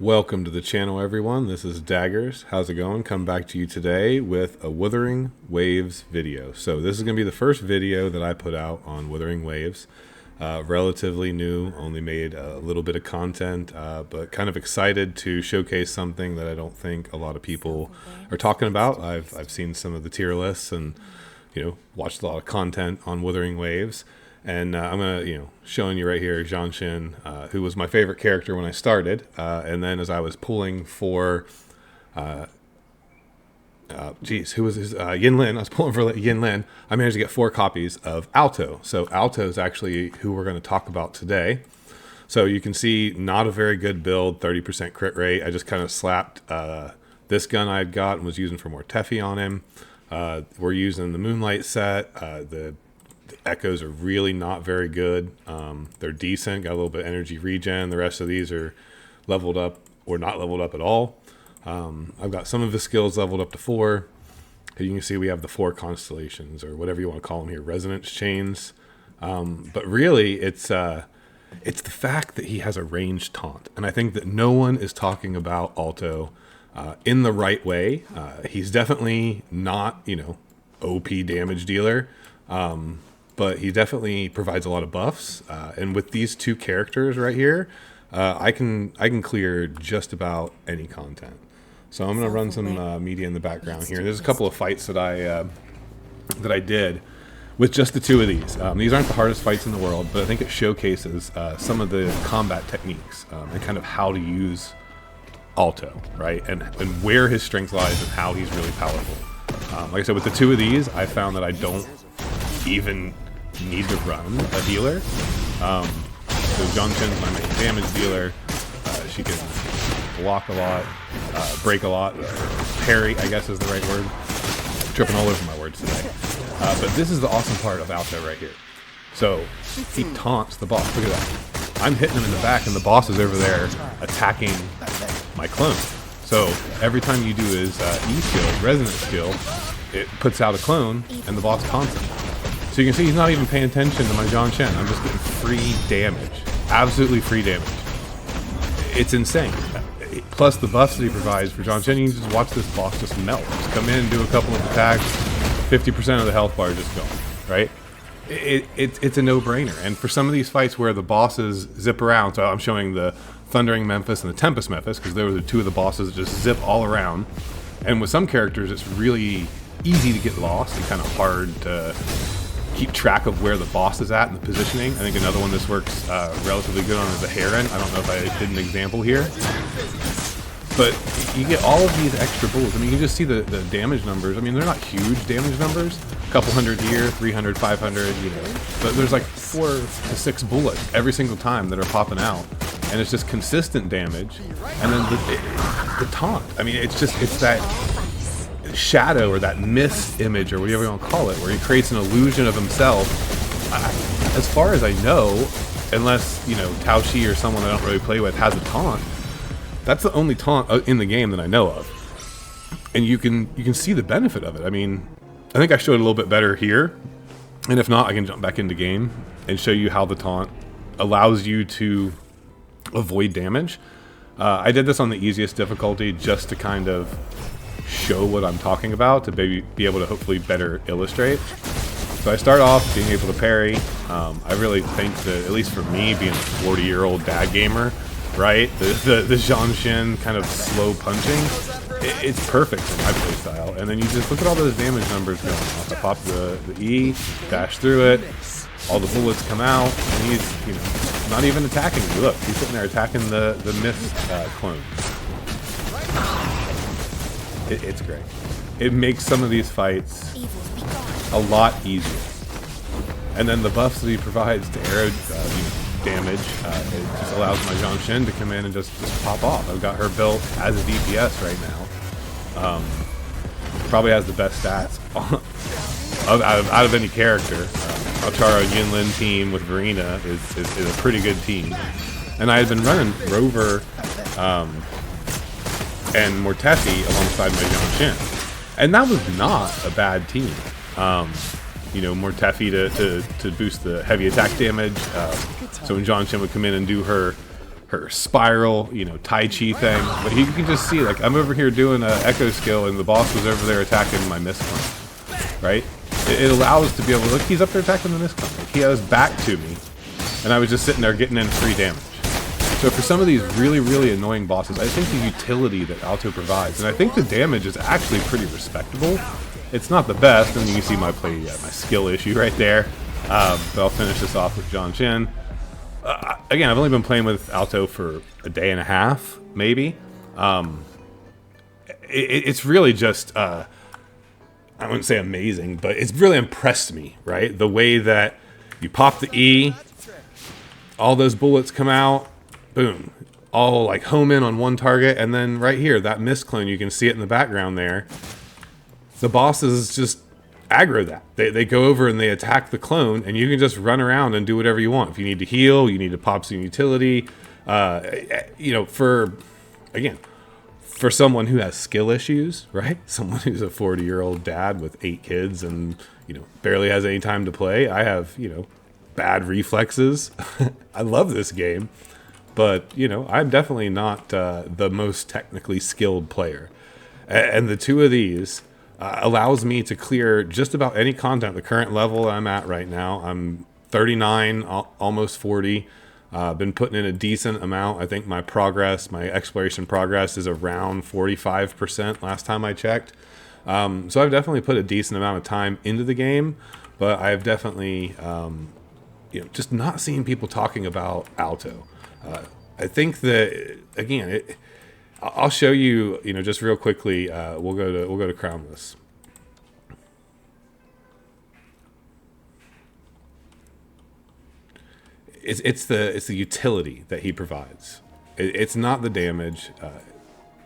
Welcome to the channel, everyone. This is Daggers. How's it going? Come back to you today with a Wuthering Waves video. So this is going to be the first video that I put out on Wuthering Waves. Relatively new, only made a little bit of content, but kind of excited to showcase something that I don't think a lot of people are talking about. I've seen some of the tier lists and watched a lot of content on Wuthering Waves. And I'm gonna, showing you right here, Zhanshin, who was my favorite character when I started, and then as I was pulling for, who was his, Yinlin, I was pulling for Yinlin, I managed to get 4 copies of Alto. So Alto is actually who we're going to talk about today. So you can see, not a very good build, 30% crit rate. I just kind of slapped this gun I'd got and was using for more Tefi on him. We're using the Moonlight set. The echoes are really not very good. They're decent, got a little bit of energy regen. The rest of these are leveled up or not leveled up at all. I've got some of the skills leveled up to 4. You can see we have the 4 constellations, or whatever you want to call them here, resonance chains. But really, it's the fact that he has a ranged taunt, and I think that no one is talking about Alto in the right way. He's definitely not, OP damage dealer. But he definitely provides a lot of buffs, and with these 2 characters right here, I can clear just about any content. So I'm gonna run some media in the background here. There's a couple of fights that I did with just the 2 of these. These aren't the hardest fights in the world, but I think it showcases some of the combat techniques and kind of how to use Alto, right, and where his strength lies and how he's really powerful. Like I said, with the 2 of these, I found that I don't even need to run a healer. So Zhanshin's my main damage dealer. She can block a lot, break a lot, parry, I guess is the right word. I'm tripping all over my words today. But this is the awesome part of Alto right here. So he taunts the boss. Look at that. I'm hitting him in the back and the boss is over there attacking my clone. So every time you do his E skill, resonance skill, it puts out a clone and the boss taunts him. So you can see he's not even paying attention to my Zhanshin. I'm just getting free damage. Absolutely free damage. It's insane. Plus the buffs that he provides for Zhanshin, you can just watch this boss just melt. Just come in and do a couple of attacks, 50% of the health bar is just gone, right? It's a no-brainer. And for some of these fights where the bosses zip around, so I'm showing the Thundering Memphis and the Tempest Memphis, because they were the 2 of the bosses that just zip all around. And with some characters, it's really easy to get lost and kind of hard to keep track of where the boss is at and the positioning. I think another one this works relatively good on is the Heron. I don't know if I did an example here. But you get all of these extra bullets. I mean, you can just see the damage numbers. I mean, they're not huge damage numbers. A couple hundred here, 300, 500, But there's like 4 to 6 bullets every single time that are popping out. And it's just consistent damage. And then the taunt. I mean, it's that shadow or that mist image or whatever you want to call it, where he creates an illusion of himself. As far as I know, unless Tao Shi or someone I don't really play with has a taunt, that's the only taunt in the game that I know of, and you can see the benefit of it. I mean, I think I showed it a little bit better here, and if not, I can jump back into game and show you how the taunt allows you to avoid damage. I did this on the easiest difficulty just to kind of show what I'm talking about, to be able to hopefully better illustrate. So I start off being able to parry. I really think that, at least for me, being a 40-year-old dad gamer, right, the Zhanshin kind of slow punching, it's perfect for my playstyle. And then you just look at all those damage numbers going off. I pop the E, dash through it, all the bullets come out, and he's not even attacking me. Look, he's sitting there attacking the mist clone. It's great. It makes some of these fights a lot easier. And then the buffs that he provides to arrow damage, it just allows my Zhanshin to come in and just pop off. I've got her built as a DPS right now. Probably has the best stats out of any character. Altaro Yinlin team with Verena is a pretty good team. And I had been running Rover and Mortefi alongside my Zhanshin, and that was not a bad team. Mortefi to boost the heavy attack damage. So when Zhanshin would come in and do her her spiral, you know, Tai Chi thing. But you can just see, like, I'm over here doing an echo skill, and the boss was over there attacking my misclimb, right? It allows to be able to look. He's up there attacking the misclimb. Like, he has back to me, and I was just sitting there getting in free damage. So for some of these really, really annoying bosses, I think the utility that Alto provides, and I think the damage is actually pretty respectable. It's not the best, and you can see my skill issue right there. But I'll finish this off with John Shin. Again, I've only been playing with Alto for a day and a half, maybe. It's really just, I wouldn't say amazing, but it's really impressed me, right? The way that you pop the E, all those bullets come out, boom, all like home in on one target, and then right here, that mist clone, you can see it in the background there. The bosses just aggro that. They go over and they attack the clone, and you can just run around and do whatever you want. If you need to heal, you need to pop some utility. You know, for someone who has skill issues, right? Someone who's a 40-year-old dad with 8 kids and, you know, barely has any time to play. I have, you know, bad reflexes. I love this game. But, you know, I'm definitely not the most technically skilled player. And the two of these allows me to clear just about any content. The current level I'm at right now, I'm 39, almost 40. Been putting in a decent amount. I think my exploration progress is around 45% last time I checked. So I've definitely put a decent amount of time into the game. But I've definitely, you know, just not seen people talking about Alto. I think that, again, I'll show you, you know, just real quickly. We'll go to Crownless. It's the utility that he provides. It's not the damage,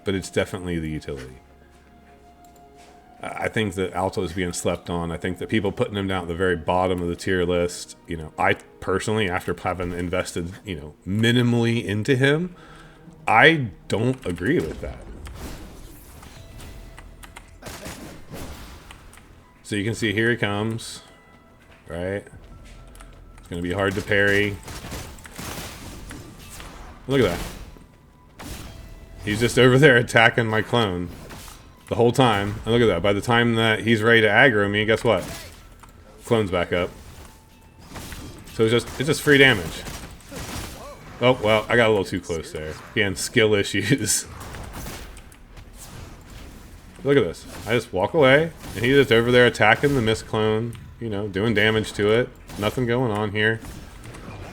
but it's definitely the utility. I think that Alto is being slept on. I think that people putting him down at the very bottom of the tier list, you know, I personally, after having invested, you know, minimally into him, I don't agree with that. So you can see here he comes, right? It's going to be hard to parry. Look at that. He's just over there attacking my clone the whole time. And look at that. By the time that he's ready to aggro me, guess what? Clone's back up. So it's just free damage. Oh, well, I got a little too close there. Again, skill issues. Look at this. I just walk away, and he's just over there attacking the mist clone, you know, doing damage to it. Nothing going on here.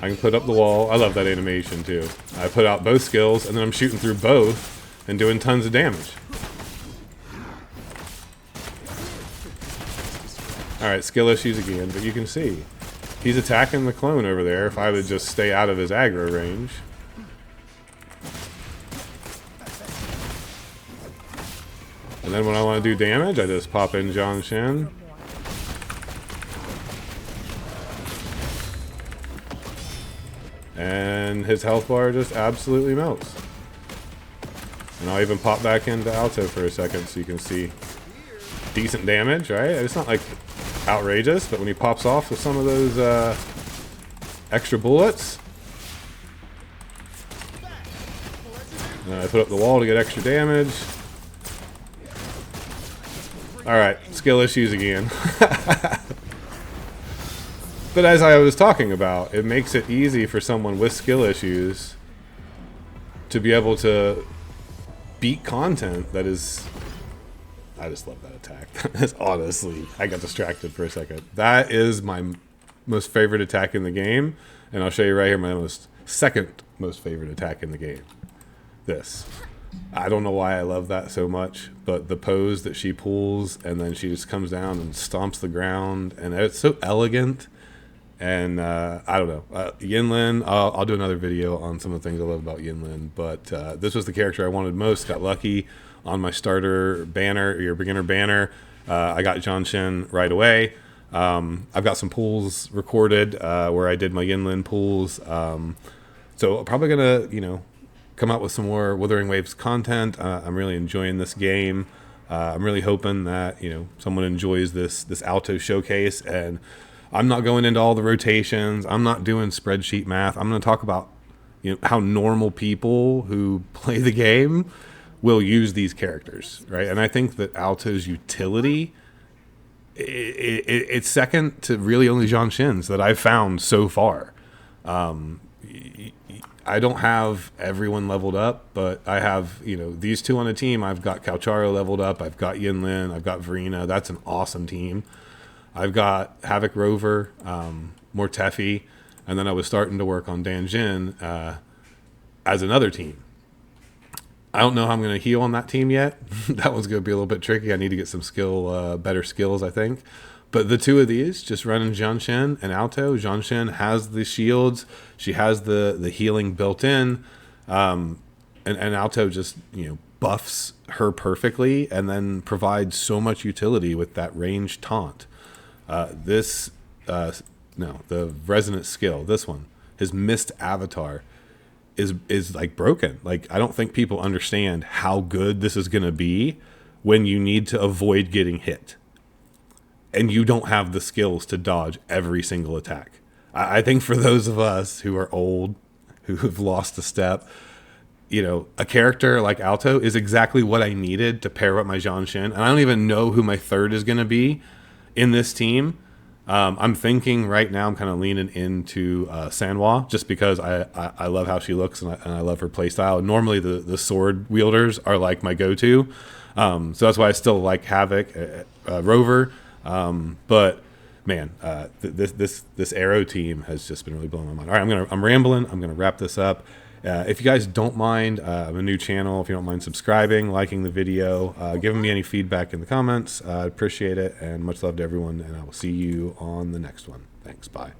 I can put up the wall. I love that animation, too. I put out both skills, and then I'm shooting through both and doing tons of damage. Alright, skill issues again, but you can see he's attacking the clone over there if I would just stay out of his aggro range. And then when I want to do damage, I just pop in John Shin. And his health bar just absolutely melts. And I'll even pop back into Alto for a second so you can see decent damage, right? It's not like outrageous, but when he pops off with some of those extra bullets, I put up the wall to get extra damage. Alright, skill issues again. But as I was talking about, it makes it easy for someone with skill issues to be able to beat content that is... I just love that attack. Honestly, I got distracted for a second. That is my most favorite attack in the game. And I'll show you right here my second most favorite attack in the game. This. I don't know why I love that so much, but the pose that she pulls and then she just comes down and stomps the ground, and it's so elegant. And I don't know, Yinlin, I'll do another video on some of the things I love about Yinlin, but this was the character I wanted most. Got lucky on my starter banner, your beginner banner. I got John Shin right away. I've got some pulls recorded where I did my Yinlin pulls. So I'm probably gonna, you know, come out with some more Wuthering Waves content. I'm really enjoying this game. I'm really hoping that, you know, someone enjoys this Alto showcase. And I'm not going into all the rotations. I'm not doing spreadsheet math. I'm going to talk about how normal people who play the game will use these characters, right? And I think that Alto's utility, it's second to really only Zhang Shen's that I've found so far. I don't have everyone leveled up, but I have, these two on a team. I've got Calcharo leveled up. I've got Yinlin. I've got Verena. That's an awesome team. I've got Havoc Rover, Mortefi, and then I was starting to work on Danjin as another team. I don't know how I'm going to heal on that team yet. That one's going to be a little bit tricky. I need to get some better skills, I think. But the two of these, just running Zhang Shen and Alto. Zhang Shen has the shields. She has the healing built in. And Alto just, buffs her perfectly and then provides so much utility with that ranged taunt. The resonant skill, this one, his missed avatar is like broken. Like, I don't think people understand how good this is going to be when you need to avoid getting hit and you don't have the skills to dodge every single attack. I think for those of us who are old, who have lost a step, a character like Alto is exactly what I needed to pair up my Zhang Shen. And I don't even know who my third is going to be in this team. I'm thinking right now I'm kind of leaning into Sanhua just because I love how she looks and I love her playstyle. Normally the sword wielders are like my go-to. So that's why I still like Havoc, Rover. But man, this Arrow team has just been really blowing my mind. All right, I'm rambling. I'm gonna wrap this up. If you guys don't mind, I'm a new channel. If you don't mind subscribing, liking the video, giving me any feedback in the comments, I appreciate it. And much love to everyone. And I will see you on the next one. Thanks. Bye.